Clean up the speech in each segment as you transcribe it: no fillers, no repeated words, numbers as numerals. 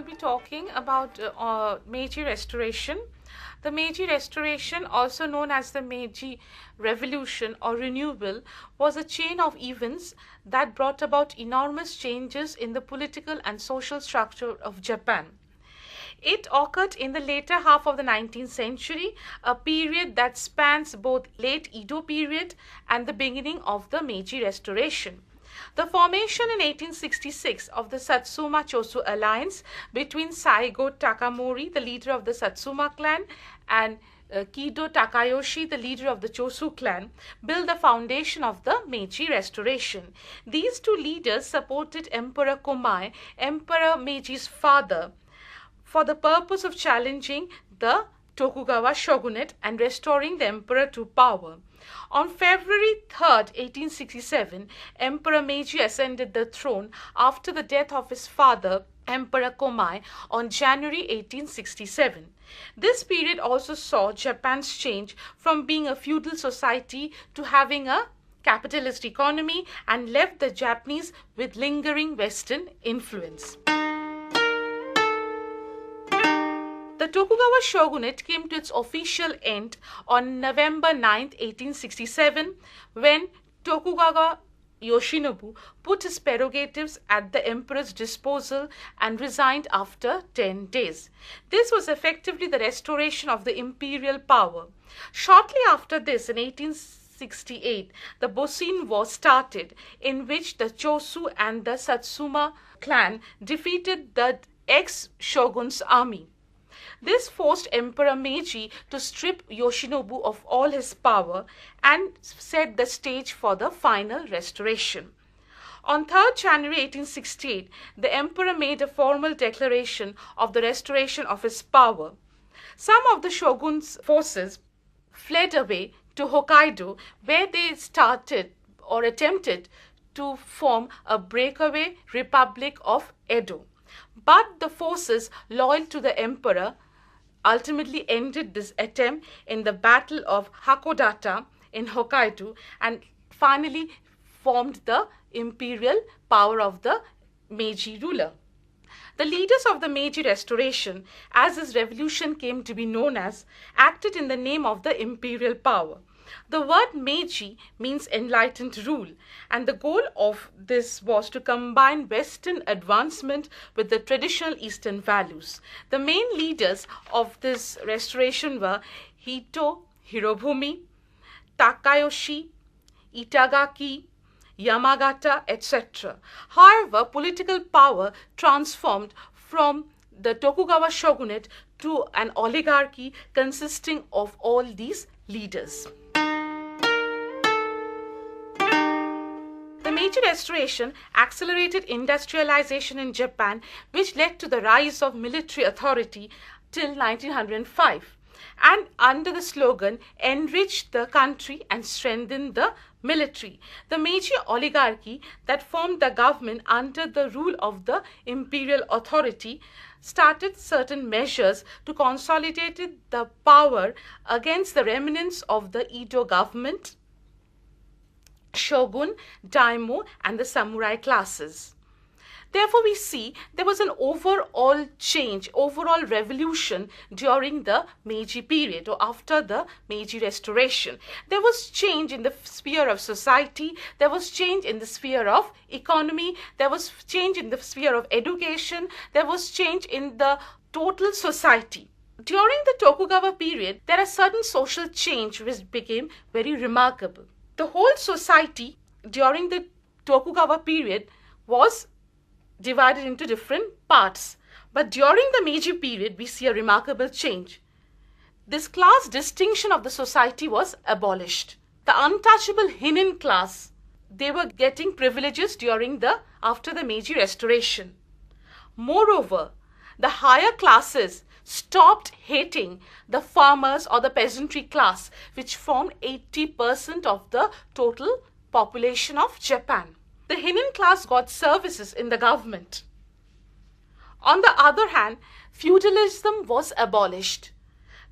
be talking about Meiji Restoration. The Meiji Restoration, also known as the Meiji Revolution or Renewal, was a chain of events that brought about enormous changes in the political and social structure of Japan. It occurred in the later half of the 19th century, a period that spans both late Edo period and the beginning of the Meiji Restoration. The formation in 1866 of the Satsuma Chosu alliance between Saigo Takamori, the leader of the Satsuma clan, and Kido Takayoshi, the leader of the Chosu clan, built the foundation of the Meiji Restoration. These two leaders supported Emperor Komai, Emperor Meiji's father, for the purpose of challenging the Tokugawa shogunate and restoring the emperor to power. On February 3rd, 1867, Emperor Meiji ascended the throne after the death of his father, Emperor Komai, on January 1867. This period also saw Japan's change from being a feudal society to having a capitalist economy and left the Japanese with lingering Western influence. The Tokugawa shogunate came to its official end on November 9, 1867, when Tokugawa Yoshinobu put his prerogatives at the emperor's disposal and resigned after 10 days. This was effectively the restoration of the imperial power. Shortly after this, in 1868, the Bosin War started, in which the Chosu and the Satsuma clan defeated the ex-shogun's army. This forced Emperor Meiji to strip Yoshinobu of all his power and set the stage for the final restoration. On 3rd January 1868, the emperor made a formal declaration of the restoration of his power. Some of the shogun's forces fled away to Hokkaido, where they started or attempted to form a breakaway Republic of Edo. But the forces loyal to the emperor ultimately ended this attempt in the Battle of Hakodate in Hokkaido and finally formed the imperial power of the Meiji ruler. The leaders of the Meiji Restoration, as this revolution came to be known as, acted in the name of the imperial power. The word Meiji means enlightened rule, and the goal of this was to combine Western advancement with the traditional Eastern values. The main leaders of this restoration were Hito Hirobumi, Takayoshi, Itagaki, Yamagata, etc. However, political power transformed from the Tokugawa shogunate to an oligarchy consisting of all these leaders. The Meiji Restoration accelerated industrialization in Japan, which led to the rise of military authority till 1905, and under the slogan, enrich the country and strengthen the military. The Meiji oligarchy that formed the government under the rule of the imperial authority started certain measures to consolidate the power against the remnants of the Edo government, shogun, daimyo, and the samurai classes. Therefore, we see there was an overall change, overall revolution during the Meiji period or after the Meiji Restoration. There was change in the sphere of society, there was change in the sphere of economy, there was change in the sphere of education, there was change in the total society. During the Tokugawa period, there are certain social change which became very remarkable. The whole society during the Tokugawa period was divided into different parts. But during the Meiji period, we see a remarkable change. This class distinction of the society was abolished. The untouchable Hinin class, they were getting privileges after the Meiji Restoration. Moreover, the higher classes stopped hating the farmers or the peasantry class, which formed 80% of the total population of Japan. The Hinin class got services in the government. On the other hand, feudalism was abolished.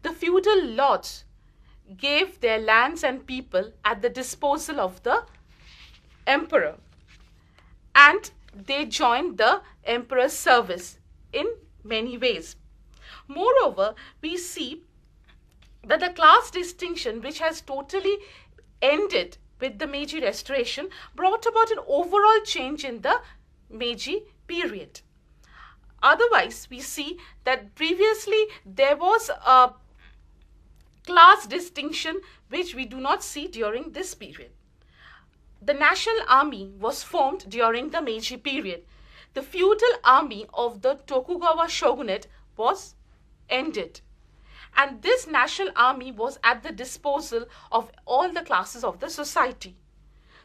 The feudal lords gave their lands and people at the disposal of the emperor, and they joined the emperor's service in many ways. Moreover, we see that the class distinction, which has totally ended with the Meiji Restoration, brought about an overall change in the Meiji period. Otherwise, we see that previously there was a class distinction which we do not see during this period. The national army was formed during the Meiji period. The feudal army of the Tokugawa shogunate was ended. And this national army was at the disposal of all the classes of the society.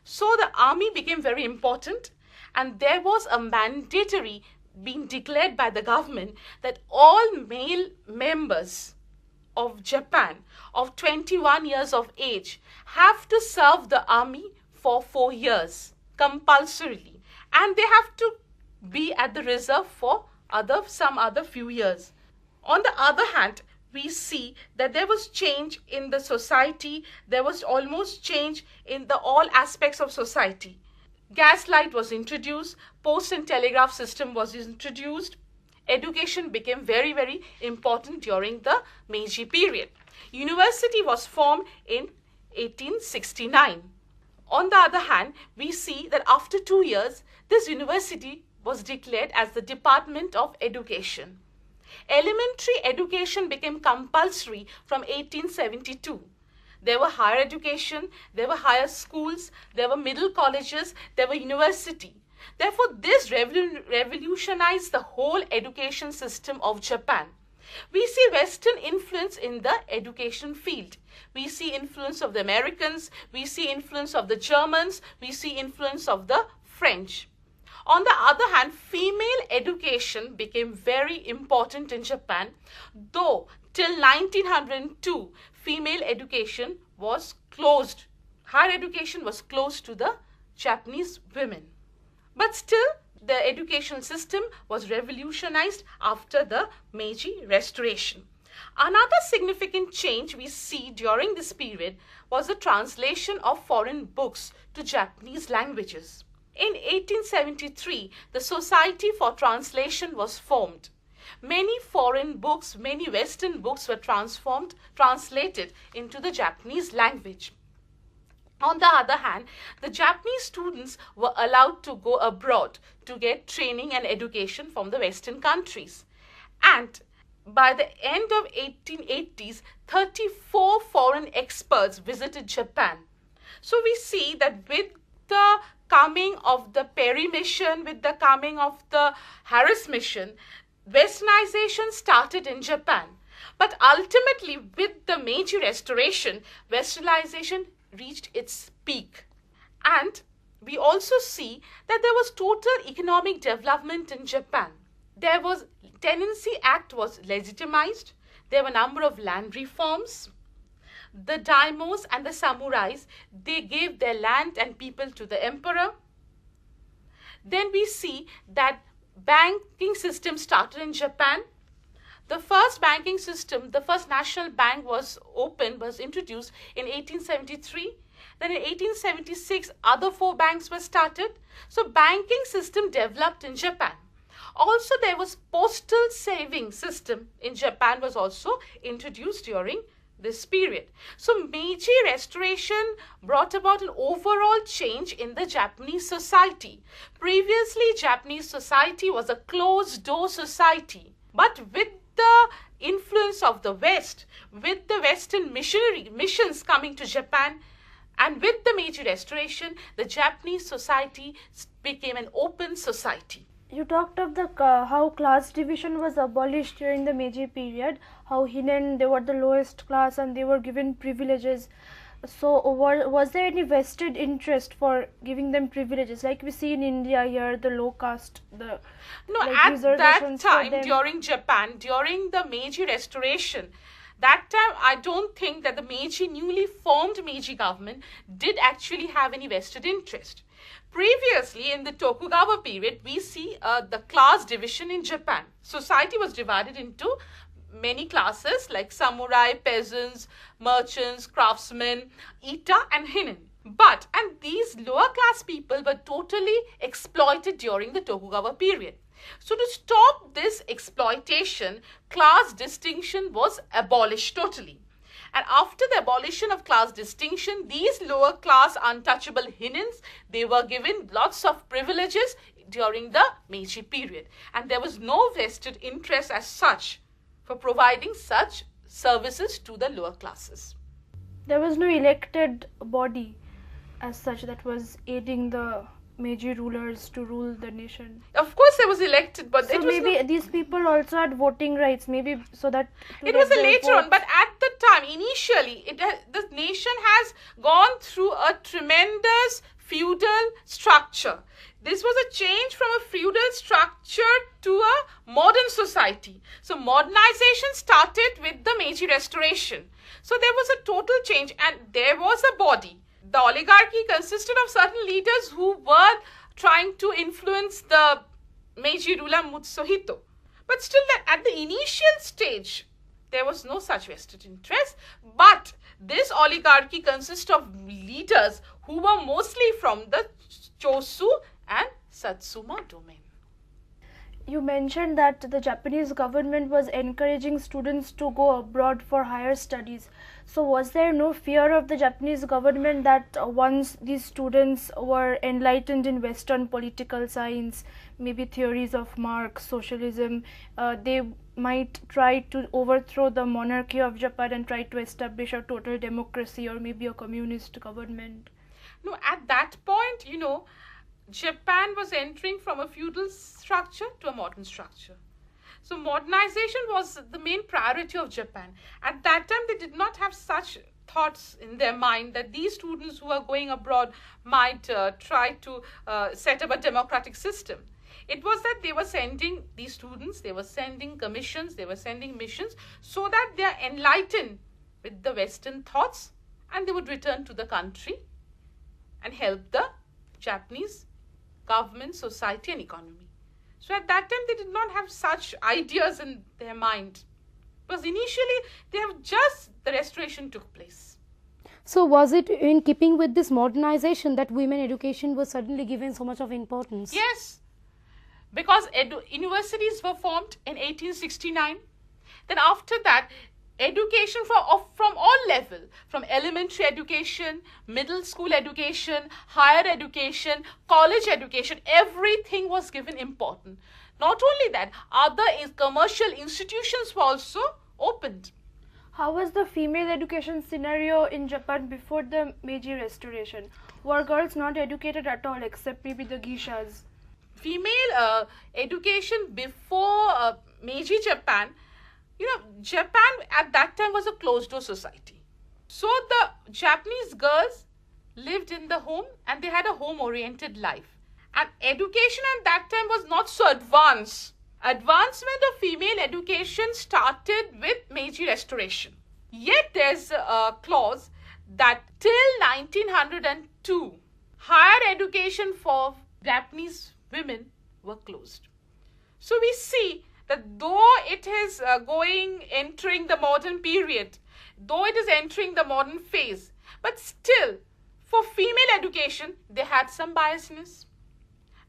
So the army became very important, and there was a mandatory being declared by the government that all male members of Japan of 21 years of age have to serve the army for 4 years compulsorily, and they have to be at the reserve for some other few years. On the other hand, we see that there was change in the society. There was almost change in all aspects of society. Gas light was introduced, post and telegraph system was introduced. Education became very, very important during the Meiji period. University was formed in 1869. On the other hand, we see that after 2 years, this university was declared as the Department of Education. Elementary education became compulsory from 1872. There were higher education, there were higher schools, there were middle colleges, there were university. Therefore, this revolutionized the whole education system of Japan. We see Western influence in the education field. We see influence of the Americans, we see influence of the Germans, we see influence of the French. On the other hand, female education became very important in Japan, though till 1902, female education was closed. Higher education was closed to the Japanese women. But still, the education system was revolutionized after the Meiji Restoration. Another significant change we see during this period was the translation of foreign books to Japanese languages. In 1873, the Society for Translation was formed. Many foreign books, many Western books were translated into the Japanese language. On the other hand, the Japanese students were allowed to go abroad to get training and education from the Western countries. And by the end of 1880s, 34 foreign experts visited Japan. So we see that with the coming of the Perry mission, with the coming of the Harris mission, Westernization started in Japan. But ultimately, with the Meiji Restoration, Westernization reached its peak. And we also see that there was total economic development in Japan. There was Tenancy Act was legitimized. There were a number of land reforms. The daimyos and the samurais, they gave their land and people to the emperor. Then we see that banking system started in Japan. The first banking system, the first national bank was introduced in 1873. Then in 1876, other 4 banks were started. So banking system developed in Japan. Also, there was postal saving system in Japan was also introduced during this period. So Meiji Restoration brought about an overall change in the Japanese society. Previously, Japanese society was a closed door society. But with the influence of the West, with the Western missions coming to Japan, and with the Meiji Restoration, the Japanese society became an open society. You talked of how class division was abolished during the Meiji period, how hinen, they were the lowest class and they were given privileges. So was there any vested interest for giving them privileges, like we see in India here, the low caste? No, like at that time during Japan, during the Meiji Restoration, that time I don't think that the newly formed Meiji government did actually have any vested interest. Previously, in the Tokugawa period, we see the class division in Japan. Society was divided into many classes like samurai, peasants, merchants, craftsmen, ita and hinen. And these lower class people were totally exploited during the Tokugawa period. So to stop this exploitation, class distinction was abolished totally. And after the abolition of class distinction, these lower class untouchable hinens, they were given lots of privileges during the Meiji period. And there was no vested interest as such for providing such services to the lower classes. There was no elected body as such that was aiding the Meiji rulers to rule the nation. Of course, there was elected, but so it was maybe these people also had voting rights, maybe so that it was later on. But at the time, initially, the nation has gone through a tremendous feudal structure. This was a change from a feudal structure to a modern society. So modernization started with the Meiji Restoration. So there was a total change, and there was a body. The oligarchy consisted of certain leaders who were trying to influence the Meiji ruler Mutsuhito. But still, at the initial stage, there was no such vested interest. But this oligarchy consists of leaders who were mostly from the Chosu and Satsuma domain. You mentioned that the Japanese government was encouraging students to go abroad for higher studies. So was there no fear of the Japanese government that once these students were enlightened in Western political science, maybe theories of Marx, socialism, they might try to overthrow the monarchy of Japan and try to establish a total democracy or maybe a communist government? No, at that point, Japan was entering from a feudal structure to a modern structure. So modernization was the main priority of Japan. At that time, they did not have such thoughts in their mind that these students who are going abroad might try to set up a democratic system. It was that they were sending these students, they were sending commissions, they were sending missions so that they are enlightened with the Western thoughts and they would return to the country and help the Japanese government, society and economy. So at that time, they did not have such ideas in their mind. Because initially, the restoration took place. So was it in keeping with this modernization that women education was suddenly given so much of importance? Yes. Because universities were formed in 1869. Then after that, education from all level, from elementary education, middle school education, higher education, college education, everything was given important. Not only that, other commercial institutions were also opened. How was the female education scenario in Japan before the Meiji Restoration? Were girls not educated at all except maybe the geishas? Female education before Meiji Japan, Japan at that time was a closed-door society. So the Japanese girls lived in the home and they had a home-oriented life. And education at that time was not so advanced. Advancement of female education started with Meiji Restoration. Yet there's a clause that till 1902, higher education for Japanese women were closed. So we see that though it is entering the modern period, though it is entering the modern phase, but still for female education, they had some biasness.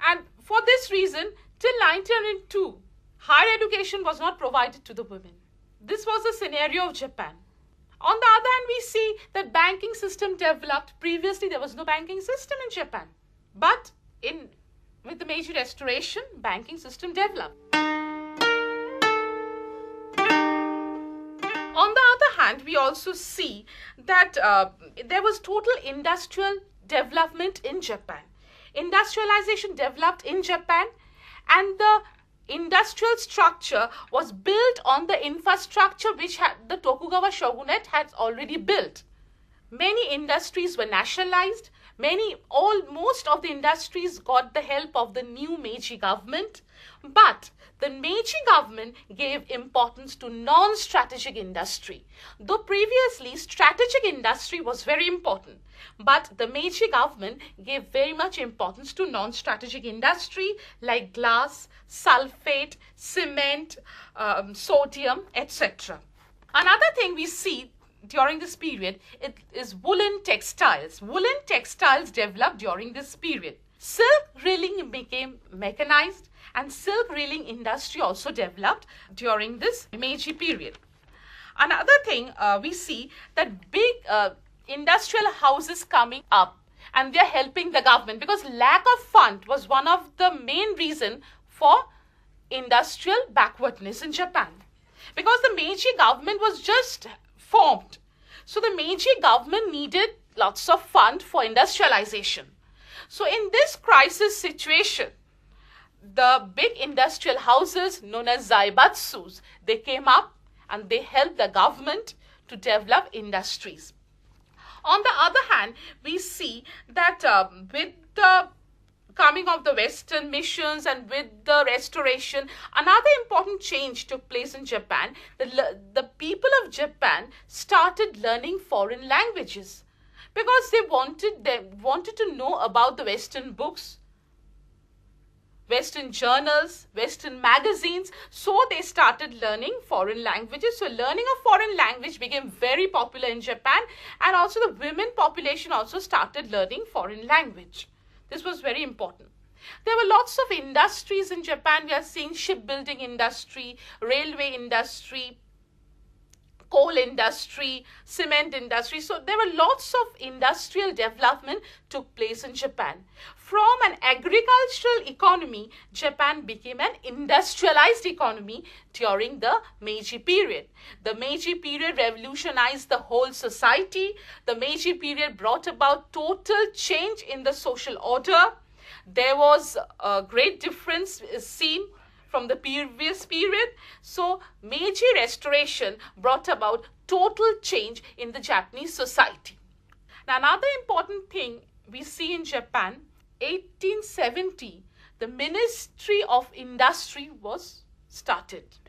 And for this reason, till 1902, higher education was not provided to the women. This was the scenario of Japan. On the other hand, we see that banking system developed. Previously, there was no banking system in Japan. But with the Meiji Restoration, banking system developed. On the other hand, we also see that there was total industrial development in Japan. Industrialization developed in Japan and the industrial structure was built on the infrastructure which the Tokugawa shogunate had already built. Many industries were nationalized. Most of the industries got the help of the new Meiji government. But the Meiji government gave importance to non-strategic industry. Though previously strategic industry was very important, but the Meiji government gave very much importance to non-strategic industry like glass, sulfate, cement, sodium, etc. Another thing we see during this period is woolen textiles. Woolen textiles developed during this period. Silk reeling became mechanized and silk reeling industry also developed during this Meiji period. Another thing we see that big industrial houses coming up, and they are helping the government, because lack of fund was one of the main reason for industrial backwardness in Japan. Because the Meiji government was just formed. So the Meiji government needed lots of fund for industrialization. So in this crisis situation, the big industrial houses known as zaibatsus, they came up and they helped the government to develop industries. On the other hand, we see that with the coming of the Western missions and with the restoration, another important change took place in Japan. The people of Japan started learning foreign languages because they wanted to know about the Western books, Western journals, Western magazines. So they started learning foreign languages. So learning a foreign language became very popular in Japan, and also the women population also started learning foreign language. This was very important. There were lots of industries in Japan. We are seeing shipbuilding industry, railway industry, coal industry, cement industry. So there were lots of industrial development took place in Japan. From an agricultural economy, Japan became an industrialized economy during the Meiji period. The Meiji period revolutionized the whole society. The Meiji period brought about total change in the social order. There was a great difference seen from the previous period. So Meiji Restoration brought about total change in the Japanese society. Now, another important thing we see in Japan, 1870, the Ministry of Industry was started.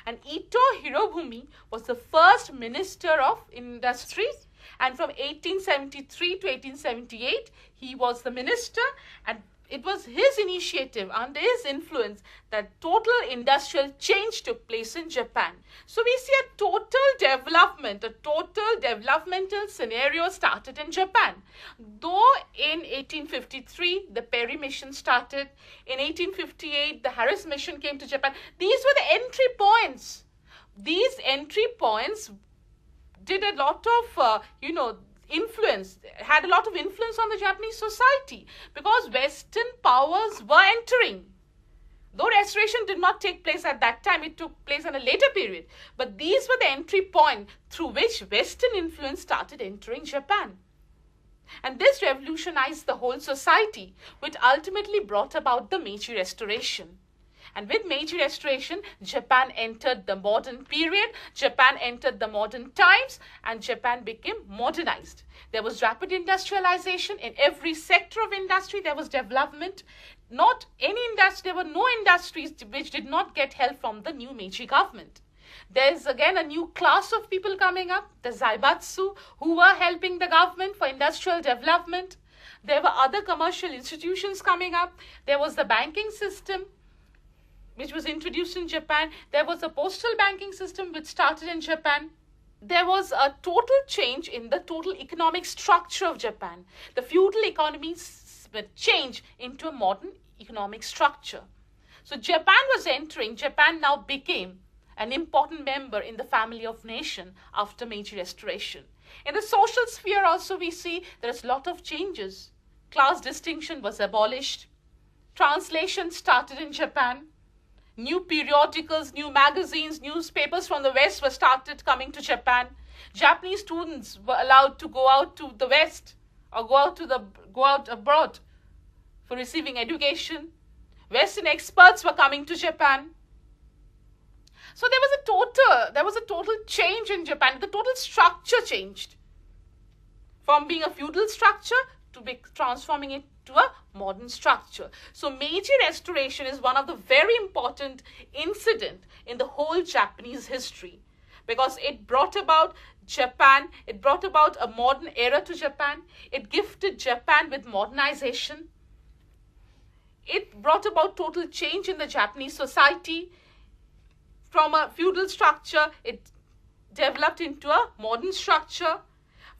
And Ito Hirobumi was the first Minister of Industry. And from 1873 to 1878, he was the minister, and it was his initiative, under his influence, that total industrial change took place in Japan. So we see a total developmental scenario started in Japan. Though in 1853, the Perry mission started. In 1858, the Harris mission came to Japan. These were the entry points. These entry points did a lot of, had a lot of influence on the Japanese society, because Western powers were entering. Though restoration did not take place at that time, it took place in a later period. But these were the entry point through which Western influence started entering Japan. And this revolutionized the whole society, which ultimately brought about the Meiji Restoration. And with Meiji Restoration, Japan entered the modern period, Japan entered the modern times, and Japan became modernized. There was rapid industrialization in every sector of industry. There was development. Not any industry, there were no industries which did not get help from the new Meiji government. There's again a new class of people coming up, the Zaibatsu, who were helping the government for industrial development. There were other commercial institutions coming up. There was the banking system, which was introduced in Japan. There was a postal banking system which started in Japan. There was a total change in the total economic structure of Japan. The feudal economy changed into a modern economic structure. So Japan now became an important member in the family of nation after Meiji Restoration. In the social sphere also we see there's a lot of changes. Class distinction was abolished. Translation started in Japan. New periodicals, new magazines, newspapers from the West were started coming to Japan. Japanese students were allowed to go out to the West or go out abroad for receiving education. Western experts were coming to Japan. So there was a total change in Japan. The total structure changed from being a feudal structure to be transforming it to a modern structure. So Meiji Restoration is one of the very important incident in the whole Japanese history, because it brought about a modern era to Japan. It gifted Japan with modernization. It brought about total change in the Japanese society. From a feudal structure, it developed into a modern structure.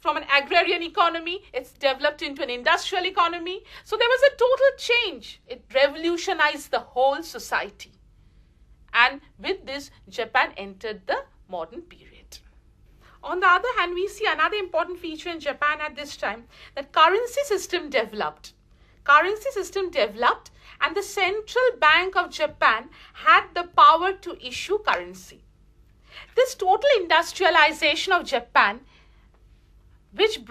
From an agrarian economy, it's developed into an industrial economy. So there was a total change. It revolutionized the whole society. And with this, Japan entered the modern period. On the other hand, we see another important feature in Japan at this time, that currency system developed. Currency system developed, and the Central Bank of Japan had the power to issue currency. This total industrialization of Japan, which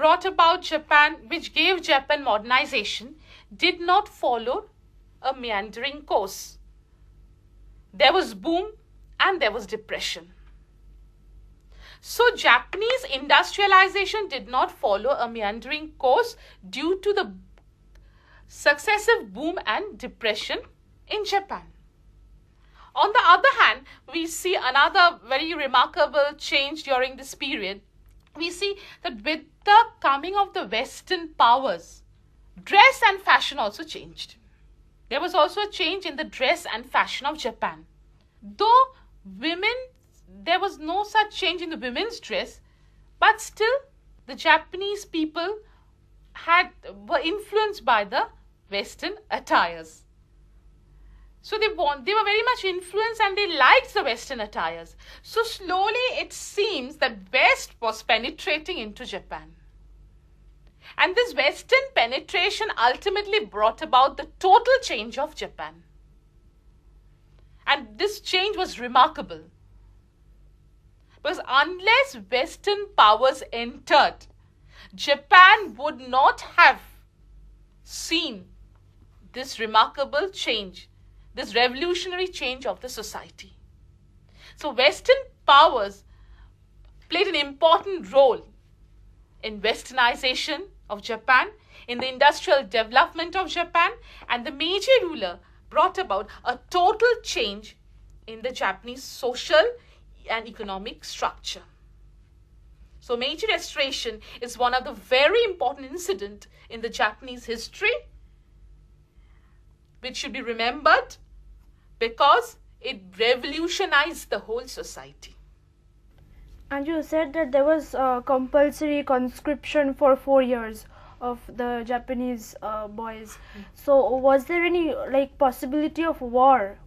gave Japan modernization, did not follow a meandering course. There was boom and there was depression. So Japanese industrialization did not follow a meandering course due to the successive boom and depression in Japan. On the other hand, we see another very remarkable change during this period. We see that with the coming of the Western powers, dress and fashion also changed. There was also a change in the dress and fashion of Japan. Though there was no such change in the women's dress, but still the Japanese people were influenced by the Western attires. So they were very much influenced and they liked the Western attires. So slowly it seems that West was penetrating into Japan. And this Western penetration ultimately brought about the total change of Japan. And this change was remarkable. Because unless Western powers entered, Japan would not have seen this remarkable change, this revolutionary change of the society. So Western powers played an important role in westernization of Japan, in the industrial development of Japan, and the Meiji ruler brought about a total change in the Japanese social and economic structure. So Meiji Restoration is one of the very important incidents in the Japanese history, which should be remembered because it revolutionized the whole society. And you said that there was compulsory conscription for 4 years of the Japanese boys. So was there any possibility of war?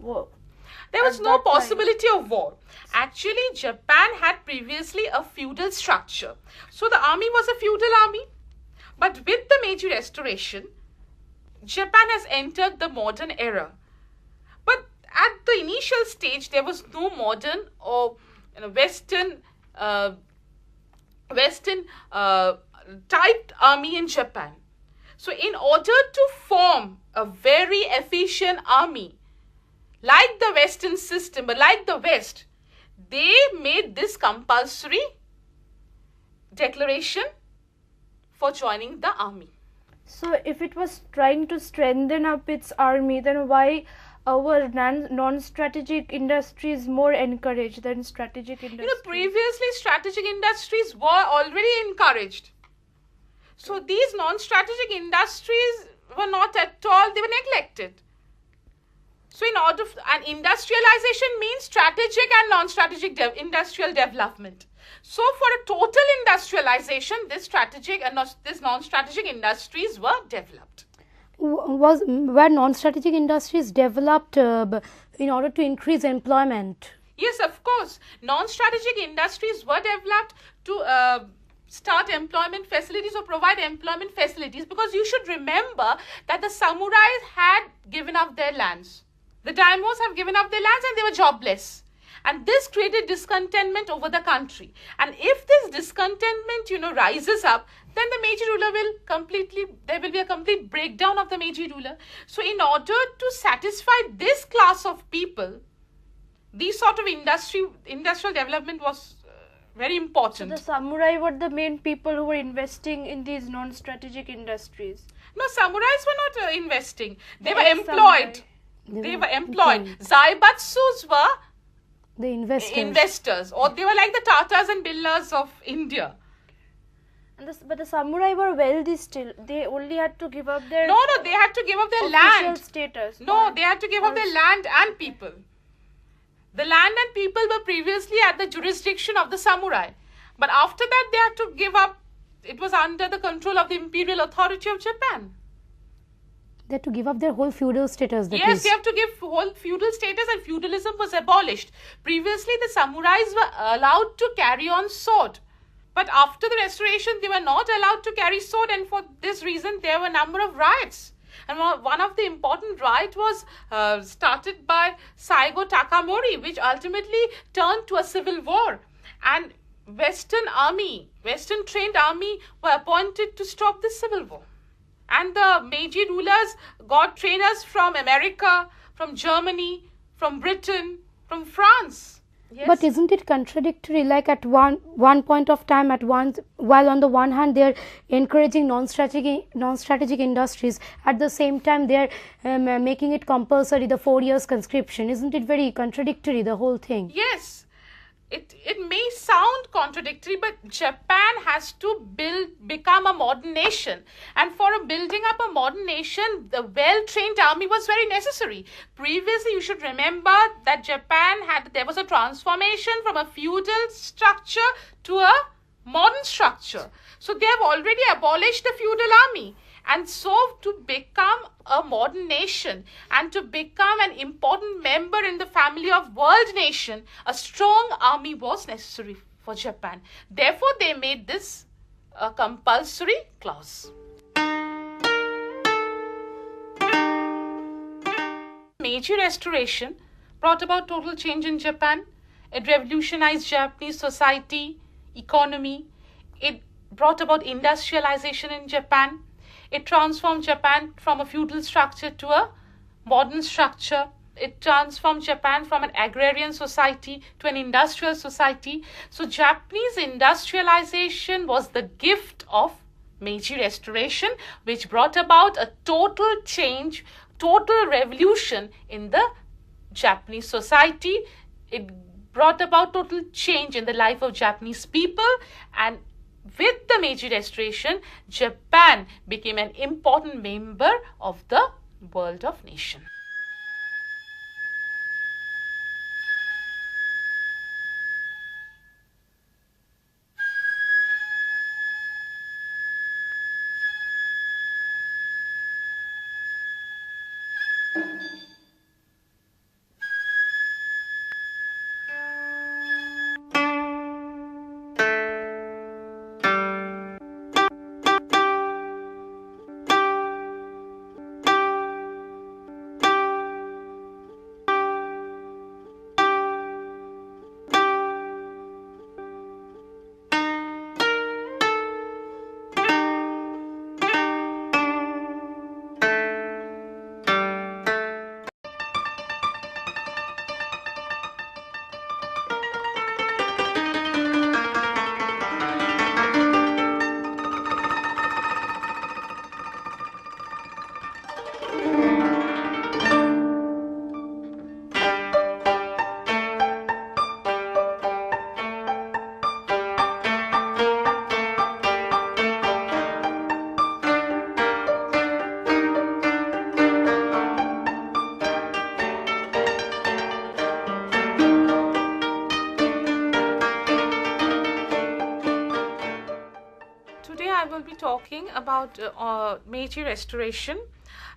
There was no possibility of war. Actually, Japan had previously a feudal structure. So the army was a feudal army. But with the Meiji Restoration, Japan has entered the modern era. But at the initial stage, there was no modern or Western typed army in Japan. So in order to form a very efficient army, like the Western system, but like the West, they made this compulsory declaration for joining the army. So if it was trying to strengthen up its army, then why our non-strategic industries more encouraged than strategic industries? Previously strategic industries were already encouraged. So these non-strategic industries were not at all, they were neglected. So and industrialization means strategic and non-strategic industrial development. So for a total industrialization, this strategic and this non-strategic industries were developed. Were non-strategic industries developed in order to increase employment? Yes, of course. Non-strategic industries were developed to start employment facilities or provide employment facilities, because you should remember that the samurais had given up their lands. The daimyos have given up their lands and they were jobless. And this created discontentment over the country. And if this discontentment, rises up, then the Meiji ruler there will be a complete breakdown of the Meiji ruler. So in order to satisfy this class of people, these sort of industrial development was very important. So the samurai were the main people who were investing in these non-strategic industries? No, samurais were not investing. They were employed. They were employed. Zaibatsus were the investors, or they were like the Tatars and Billas of India. But the samurai were wealthy still. They only had to give up their they had to give up their land. Status. No, they had to give up their land and people. The land and people were previously at the jurisdiction of the samurai. But after that, they had to give up it was under the control of the imperial authority of Japan. They had to give up their whole feudal status. Yes, you have to give whole feudal status, and feudalism was abolished. Previously, the samurais were allowed to carry on sword. But after the restoration, they were not allowed to carry sword, and for this reason, there were a number of riots. And one of the important riots was started by Saigo Takamori, which ultimately turned to a civil war. And Western trained army were appointed to stop this civil war. And the Meiji rulers got trainers from America, from Germany, from Britain, from France. Yes. But isn't it contradictory? Like at one point of time, while on the one hand they are encouraging non-strategic industries, at the same time they are making it compulsory, the 4 years conscription. Isn't it very contradictory, the whole thing? Yes. It may sound contradictory, but Japan has to become a modern nation. And for building up a modern nation, the well-trained army was very necessary. Previously, you should remember that there was a transformation from a feudal structure to a modern structure. So they have already abolished the feudal army. And so to become a modern nation and to become an important member in the family of world nation, a strong army was necessary for Japan. Therefore, they made this a compulsory clause. Meiji Restoration brought about total change in Japan. It revolutionized Japanese society, economy. It brought about industrialization in Japan. It transformed Japan from a feudal structure to a modern structure. It transformed Japan from an agrarian society to an industrial society. So Japanese industrialization was the gift of Meiji Restoration, which brought about a total change, total revolution in the Japanese society. It brought about total change in the life of Japanese people, and with the Meiji Restoration, Japan became an important member of the world of nations. Talking about Meiji Restoration.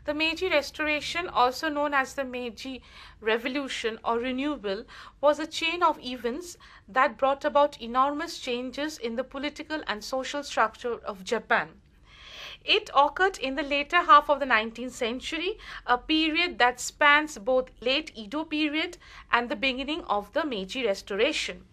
The Meiji Restoration, also known as the Meiji Revolution or Renewal, was a chain of events that brought about enormous changes in the political and social structure of Japan. It occurred in the later half of the 19th century, a period that spans both late Edo period and the beginning of the Meiji Restoration.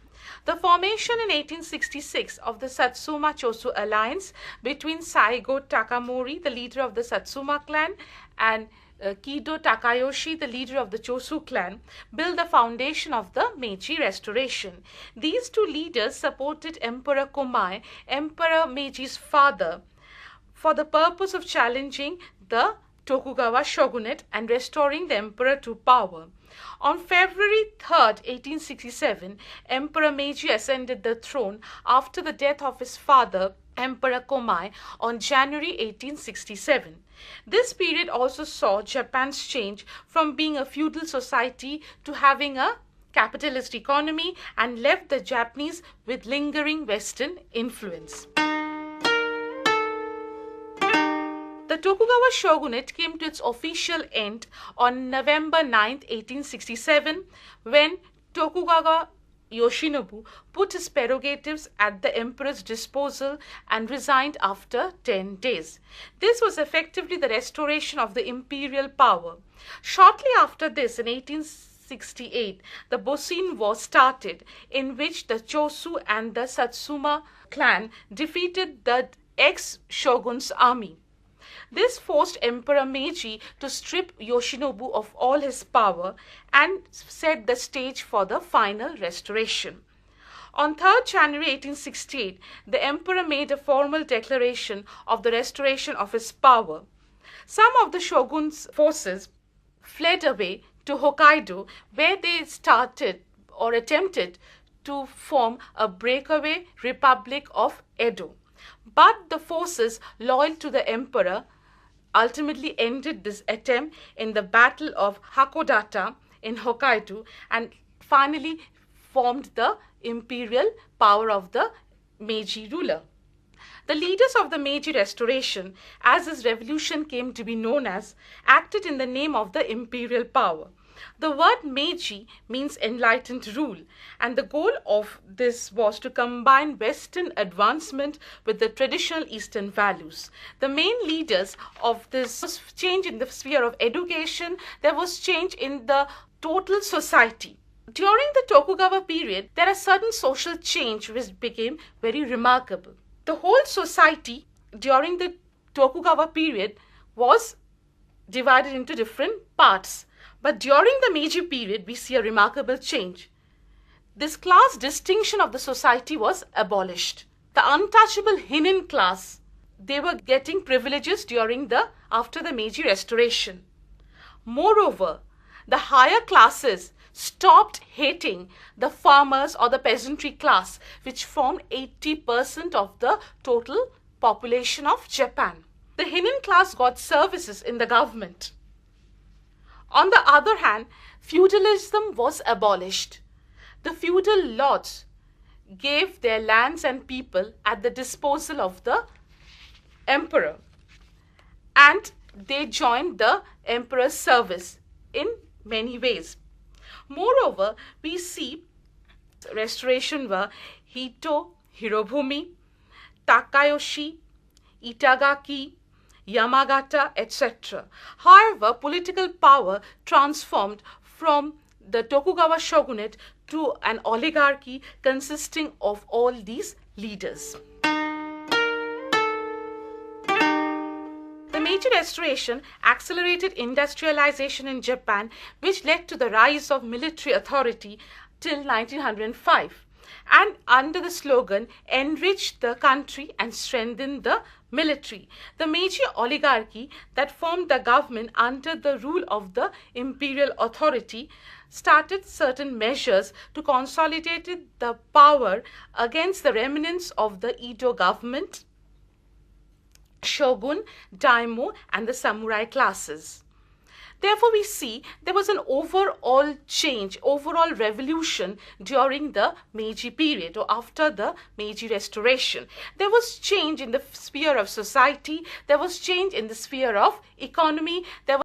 The formation in 1866 of the Satsuma-Chosu alliance between Saigo Takamori, the leader of the Satsuma clan, and Kido Takayoshi, the leader of the Chosu clan, built the foundation of the Meiji Restoration. These two leaders supported Emperor Komai, Emperor Meiji's father, for the purpose of challenging the Tokugawa shogunate and restoring the emperor to power. On February 3rd, 1867, Emperor Meiji ascended the throne after the death of his father, Emperor Komai, on January 1867. This period also saw Japan's change from being a feudal society to having a capitalist economy and left the Japanese with lingering Western influence. The Tokugawa shogunate came to its official end on November 9, 1867, when Tokugawa Yoshinobu put his prerogatives at the emperor's disposal and resigned after 10 days. This was effectively the restoration of the imperial power. Shortly after this, in 1868, the Bosin War started, in which the Chosu and the Satsuma clan defeated the ex-shogun's army. This forced Emperor Meiji to strip Yoshinobu of all his power and set the stage for the final restoration. On 3rd January 1868, the emperor made a formal declaration of the restoration of his power. Some of the shogun's forces fled away to Hokkaido, where they started or attempted to form a breakaway Republic of Edo. But the forces loyal to the emperor ultimately ended this attempt in the Battle of Hakodate in Hokkaido and finally formed the imperial power of the Meiji ruler. The leaders of the Meiji Restoration, as this revolution came to be known as, acted in the name of the imperial power. The word Meiji means enlightened rule, and the goal of this was to combine Western advancement with the traditional Eastern values. The main leaders of this was change in the sphere of education, there was change in the total society. During the Tokugawa period, there are certain social change which became very remarkable. The whole society during the Tokugawa period was divided into different parts. But during the Meiji period, we see a remarkable change. This class distinction of the society was abolished. The untouchable Hinin class, they were getting privileges after the Meiji Restoration. Moreover, the higher classes stopped hating the farmers or the peasantry class, which formed 80% of the total population of Japan. The Hinin class got services in the government. On the other hand, feudalism was abolished. The feudal lords gave their lands and people at the disposal of the emperor, and they joined the emperor's service in many ways. Moreover, we see restoration were Hito, Hirobumi, Takayoshi, Itagaki, Yamagata, etc. However, political power transformed from the Tokugawa shogunate to an oligarchy consisting of all these leaders. The Meiji Restoration accelerated industrialization in Japan, which led to the rise of military authority till 1905, and under the slogan, enrich the country and strengthen the military. The Meiji oligarchy that formed the government under the rule of the imperial authority started certain measures to consolidate the power against the remnants of the Edo government, shogun, daimyo, and the samurai classes. Therefore, we see there was an overall change, overall revolution during the Meiji period or after the Meiji Restoration. There was change in the sphere of society, there was change in the sphere of economy, there was